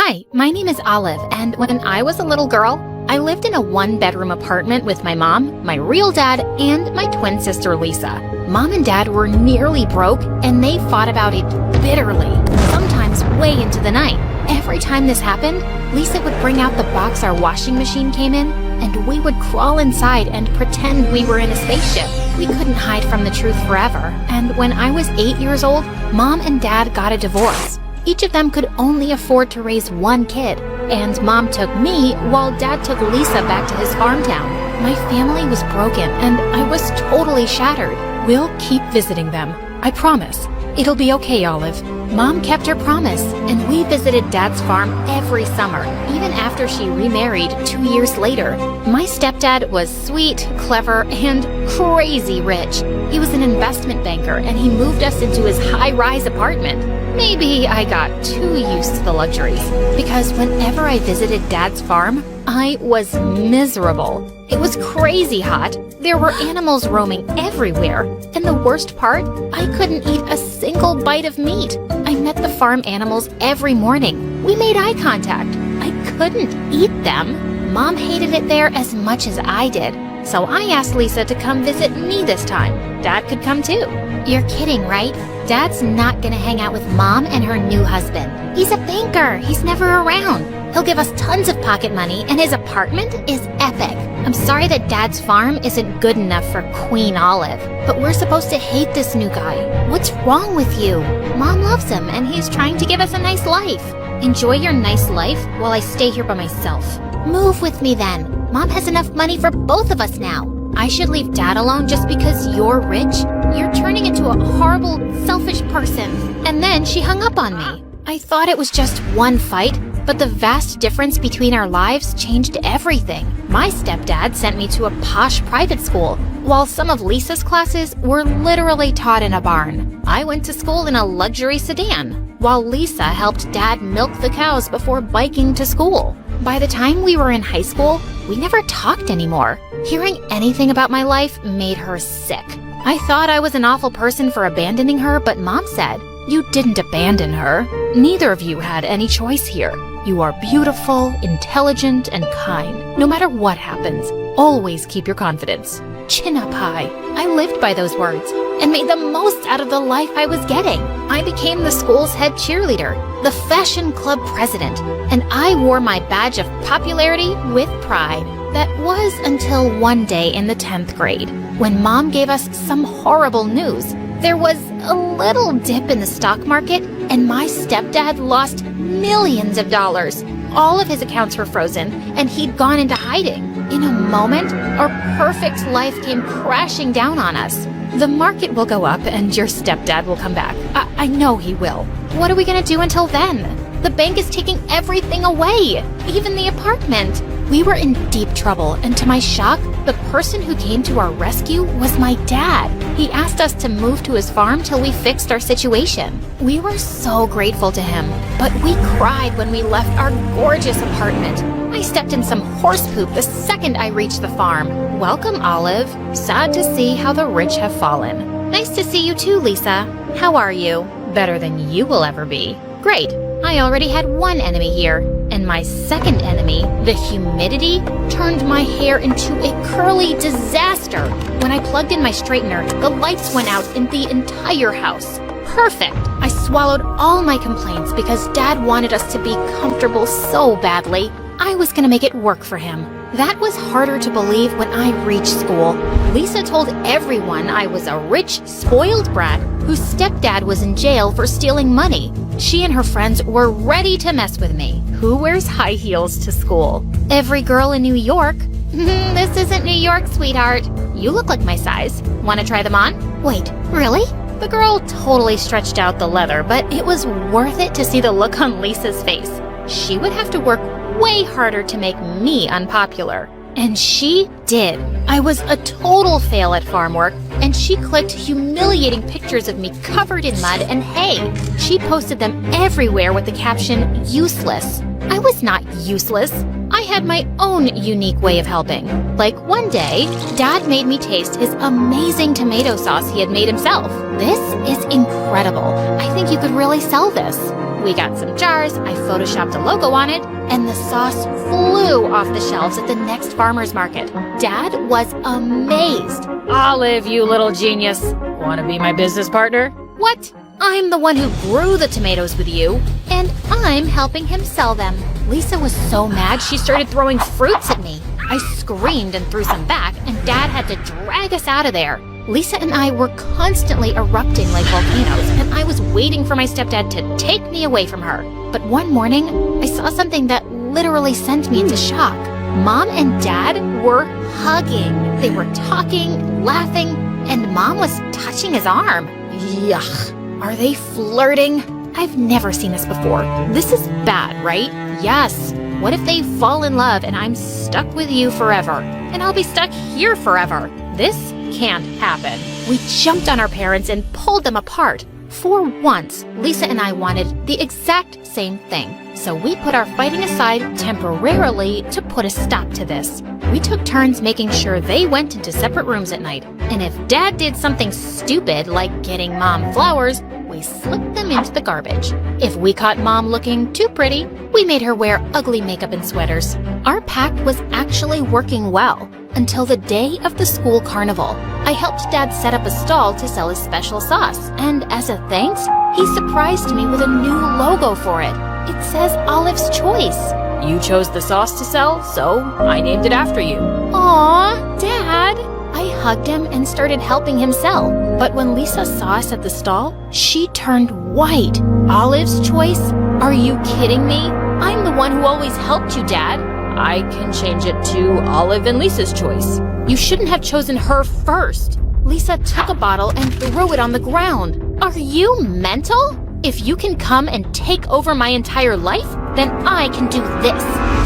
Hi, my name is Olive, and when I was a little girl, I lived in a one-bedroom apartment with my mom, my real dad, and my twin sister Lisa. Mom and Dad were nearly broke, and they fought about it bitterly, sometimes way into the night. Every time this happened, Lisa would bring out the box our washing machine came in, and we would crawl inside and pretend we were in a spaceship. We couldn't hide from the truth forever, and when I was 8 years old, Mom and Dad got a divorce. Each of them could only afford to raise one kid, and Mom took me while Dad took Lisa back to his farm town. My family was broken, and I was totally shattered. We'll keep visiting them, I promise. It'll be okay, Olive. Mom kept her promise, and we visited Dad's farm every summer, even after she remarried 2 years later. My stepdad was sweet, clever, and crazy rich. He was an investment banker, and he moved us into his high-rise apartment. Maybe I got too used to the luxuries, because whenever I visited Dad's farm, I was miserable. It was crazy hot. There were animals roaming everywhere. And the worst part, I couldn't eat a single bite of meat. I met the farm animals every morning. We made eye contact. I couldn't eat them. Mom hated it there as much as I did. So I asked Lisa to come visit me this time. Dad could come too. You're kidding, right? Dad's not gonna hang out with Mom and her new husband. He's a banker. He's never around. He'll give us tons of pocket money, and his apartment is epic. I'm sorry that Dad's farm isn't good enough for Queen Olive, but we're supposed to hate this new guy. What's wrong with you? Mom loves him, and he's trying to give us a nice life. Enjoy your nice life while I stay here by myself. Move with me then. Mom has enough money for both of us now. I should leave Dad alone just because you're rich? You're turning into a horrible, selfish person. And then she hung up on me. I thought it was just one fight, but the vast difference between our lives changed everything. My stepdad sent me to a posh private school, while some of Lisa's classes were literally taught in a barn. I went to school in a luxury sedan, while Lisa helped Dad milk the cows before biking to school. By the time we were in high school, we never talked anymore. Hearing anything about my life made her sick. I thought I was an awful person for abandoning her, but Mom said, "You didn't abandon her. Neither of you had any choice here. You are beautiful, intelligent, and kind. No matter what happens, always keep your confidence. Chin up high." I lived by those words and made the most out of the life I was getting. I became the school's head cheerleader, the fashion club president, and I wore my badge of popularity with pride. That was until one day in the 10th grade, when Mom gave us some horrible news. There was a little dip in the stock market, and my stepdad lost millions of dollars. All of his accounts were frozen, and he'd gone into hiding. In a moment, our perfect life came crashing down on us. The market will go up, and your stepdad will come back. I know he will. What are we gonna do until then? The bank is taking everything away, even the apartment. We were in deep trouble, and to my shock, the person who came to our rescue was my dad. He asked us to move to his farm till we fixed our situation. We were so grateful to him, but we cried when we left our gorgeous apartment. I stepped in some horse poop the second I reached the farm. Welcome, Olive. Sad to see how the rich have fallen. Nice to see you too, Lisa. How are you? Better than you will ever be. Great. I already had one enemy here, and my second enemy, the humidity, turned my hair into a curly disaster. When I plugged in my straightener, the lights went out in the entire house. Perfect! I swallowed all my complaints because Dad wanted us to be comfortable so badly. I was gonna make it work for him. That was harder to believe when I reached school. Lisa told everyone I was a rich, spoiled brat whose stepdad was in jail for stealing money. She and her friends were ready to mess with me. Who wears high heels to school? Every girl in New York. This isn't New York, sweetheart. You look like my size. Want to try them on? Wait, really? The girl totally stretched out the leather, but it was worth it to see the look on Lisa's face. She would have to work way harder to make me unpopular. And she did. I was a total fail at farm work, and she clicked humiliating pictures of me covered in mud and hay. She posted them everywhere with the caption, "Useless." I was not useless. I had my own unique way of helping. Like one day, Dad made me taste his amazing tomato sauce he had made himself. This is incredible. I think you could really sell this. We got some jars, I photoshopped a logo on it, and the sauce flew off the shelves at the next farmer's market. Dad was amazed. Olive, you little genius. Want to be my business partner? What? I'm the one who grew the tomatoes with you, and I'm helping him sell them. Lisa was so mad she started throwing fruits at me. I screamed and threw some back, and Dad had to drag us out of there. Lisa and I were constantly erupting like volcanoes, and I was waiting for my stepdad to take me away from her. But one morning, I saw something that literally sent me into shock. Mom and Dad were hugging. They were talking, laughing, and Mom was touching his arm. Yuck. Are they flirting? I've never seen this before. This is bad, right? Yes. What if they fall in love and I'm stuck with you forever? And I'll be stuck here forever. This can't happen. We jumped on our parents and pulled them apart. For once, Lisa and I wanted the exact same thing. So we put our fighting aside temporarily to put a stop to this. We took turns making sure they went into separate rooms at night. And if Dad did something stupid like getting Mom flowers, we slipped them into the garbage. If we caught Mom looking too pretty, we made her wear ugly makeup and sweaters. Our pact was actually working well until the day of the school carnival. I helped Dad set up a stall to sell his special sauce, and as a thanks, he surprised me with a new logo for it. It says Olive's Choice. You chose the sauce to sell, so I named it after you. Aww, Dad! I hugged him and started helping him sell. But when Lisa saw us at the stall, she turned white. Olive's Choice? Are you kidding me? I'm the one who always helped you, Dad. I can change it to Olive and Lisa's Choice. You shouldn't have chosen her first. Lisa took a bottle and threw it on the ground. Are you mental? If you can come and take over my entire life, then I can do this.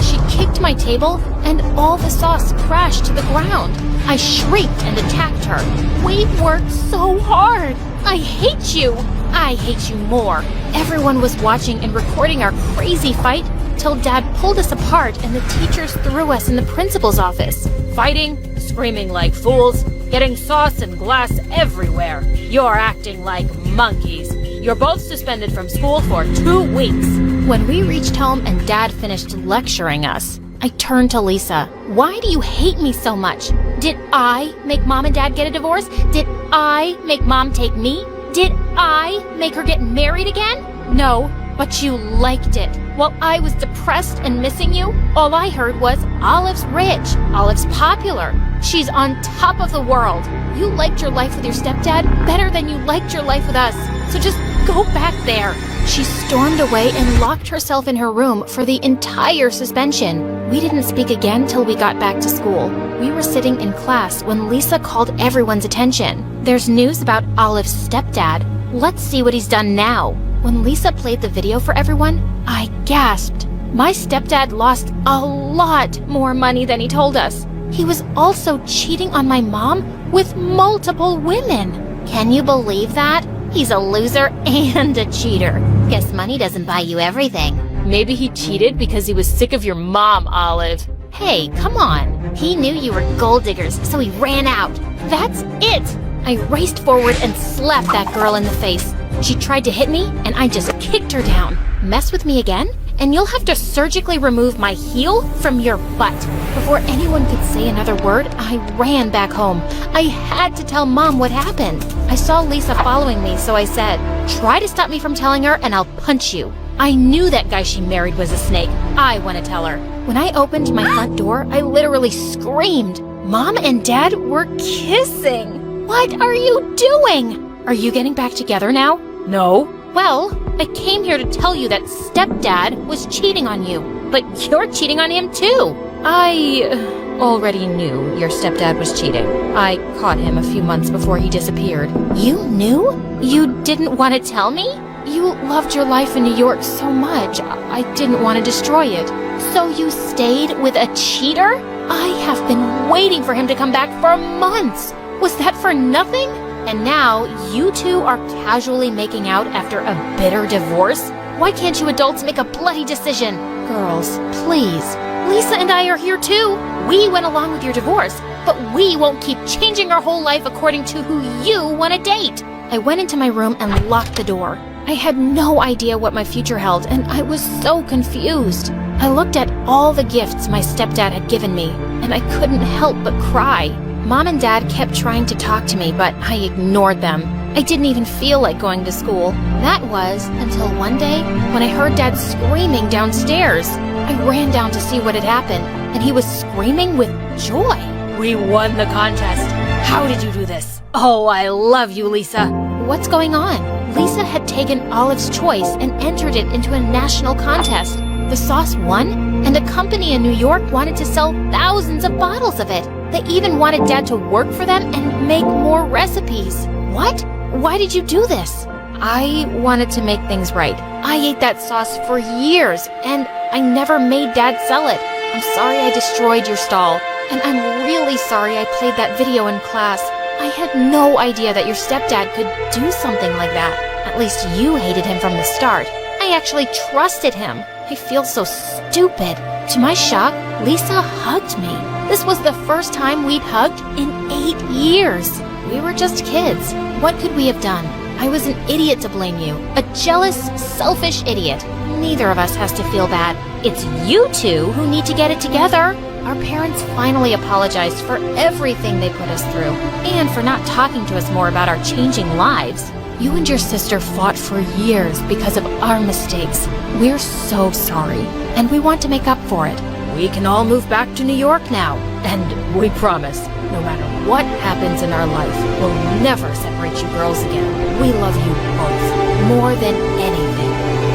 She kicked my table, and all the sauce crashed to the ground. I shrieked and attacked her. We worked so hard. I hate you. I hate you more. Everyone was watching and recording our crazy fight till Dad pulled us apart and the teachers threw us in the principal's office. Fighting, screaming like fools, getting sauce and glass everywhere. You're acting like monkeys. You're both suspended from school for 2 weeks. When we reached home and Dad finished lecturing us, I turned to Lisa. Why do you hate me so much? Did I make Mom and Dad get a divorce? Did I make Mom take me? Did I make her get married again? No, but you liked it. While I was depressed and missing you, all I heard was Olive's rich, Olive's popular. She's on top of the world. You liked your life with your stepdad better than you liked your life with us. So just go back there. She stormed away and locked herself in her room for the entire suspension. We didn't speak again till we got back to school. We were sitting in class when Lisa called everyone's attention. There's news about Olive's stepdad. Let's see what he's done now. When Lisa played the video for everyone, I gasped. My stepdad lost a lot more money than he told us. He was also cheating on my mom with multiple women. Can you believe that? He's a loser and a cheater. Guess money doesn't buy you everything. Maybe he cheated because he was sick of your mom, Olive. Hey, come on. He knew you were gold diggers, so he ran out. That's it. I raced forward and slapped that girl in the face. She tried to hit me, and I just kicked her down. Mess with me again, and you'll have to surgically remove my heel from your butt. Before anyone could say another word, I ran back home. I had to tell Mom what happened. I saw Lisa following me, so I said, "Try to stop me from telling her, and I'll punch you." I knew that guy she married was a snake. I want to tell her. When I opened my front door, I literally screamed. Mom and Dad were kissing. What are you doing? Are you getting back together now? No. Well, I came here to tell you that stepdad was cheating on you, but you're cheating on him too. I already knew your stepdad was cheating. I caught him a few months before he disappeared. You knew? You didn't want to tell me? You loved your life in New York so much. I didn't want to destroy it. So you stayed with a cheater? I have been waiting for him to come back for months. Was that for nothing? And now you two are casually making out after a bitter divorce? Why can't you adults make a bloody decision? Girls, please. Lisa and I are here too. We went along with your divorce, but we won't keep changing our whole life according to who you want to date. I went into my room and locked the door. I had no idea what my future held, and I was so confused. I looked at all the gifts my stepdad had given me, and I couldn't help but cry. Mom and Dad kept trying to talk to me, but I ignored them. I didn't even feel like going to school. That was until one day when I heard Dad screaming downstairs. I ran down to see what had happened, and he was screaming with joy. We won the contest. How did you do this? Oh, I love you, Lisa. What's going on? Lisa had taken Olive's choice and entered it into a national contest. The sauce won, and a company in New York wanted to sell thousands of bottles of it. They even wanted Dad to work for them and make more recipes. What? Why did you do this? I wanted to make things right. I ate that sauce for years, and I never made Dad sell it. I'm sorry I destroyed your stall, and I'm really sorry I played that video in class. I had no idea that your stepdad could do something like that. At least you hated him from the start. I actually trusted him. I feel so stupid. To my shock, Lisa hugged me. This was the first time we'd hugged in 8 years. We were just kids. What could we have done? I was an idiot to blame you. A jealous, selfish idiot. Neither of us has to feel bad. It's you two who need to get it together. Our parents finally apologized for everything they put us through, and for not talking to us more about our changing lives. You and your sister fought for years because of our mistakes. We're so sorry, and we want to make up for it. We can all move back to New York now, and we promise, no matter what happens in our life, we'll never separate you girls again. We love you both, more than anything.